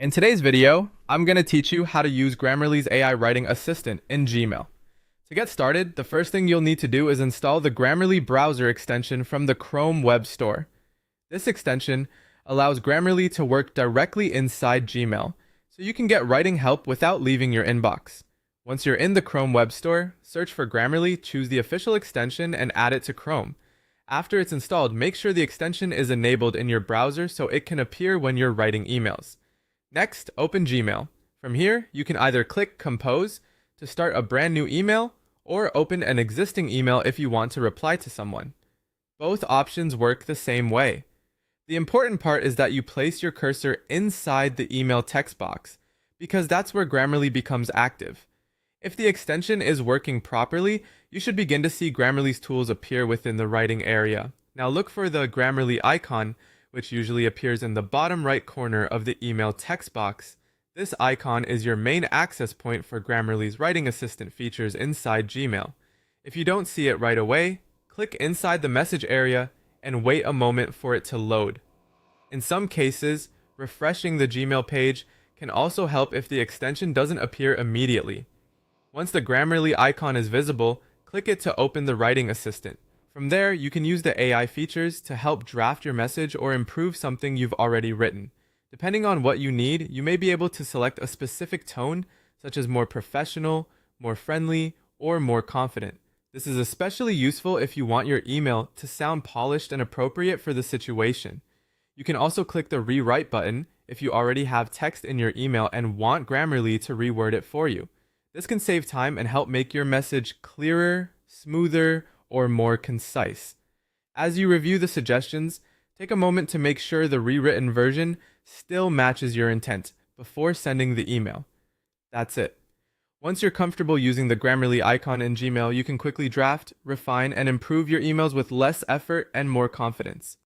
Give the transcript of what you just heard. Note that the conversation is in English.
In today's video, I'm going to teach you how to use Grammarly's AI writing assistant in Gmail. To get started, the first thing you'll need to do is install the Grammarly browser extension from the Chrome Web Store. This extension allows Grammarly to work directly inside Gmail, so you can get writing help without leaving your inbox. Once you're in the Chrome Web Store, search for Grammarly, choose the official extension, and add it to Chrome. After it's installed, make sure the extension is enabled in your browser so it can appear when you're writing emails. Next, open Gmail. From here, you can either click Compose to start a brand new email or open an existing email if you want to reply to someone. Both options work the same way. The important part is that you place your cursor inside the email text box, because that's where Grammarly becomes active. If the extension is working properly, you should begin to see Grammarly's tools appear within the writing area. Now look for the Grammarly icon, which usually appears in the bottom right corner of the email text box. This icon is your main access point for Grammarly's writing assistant features inside Gmail. If you don't see it right away, click inside the message area and wait a moment for it to load. In some cases, refreshing the Gmail page can also help if the extension doesn't appear immediately. Once the Grammarly icon is visible, click it to open the writing assistant. From there, you can use the AI features to help draft your message or improve something you've already written. Depending on what you need, you may be able to select a specific tone, such as more professional, more friendly, or more confident. This is especially useful if you want your email to sound polished and appropriate for the situation. You can also click the Rewrite button if you already have text in your email and want Grammarly to reword it for you. This can save time and help make your message clearer, smoother, or more concise. As you review the suggestions, take a moment to make sure the rewritten version still matches your intent before sending the email. That's it. Once you're comfortable using the Grammarly icon in Gmail, you can quickly draft, refine, and improve your emails with less effort and more confidence.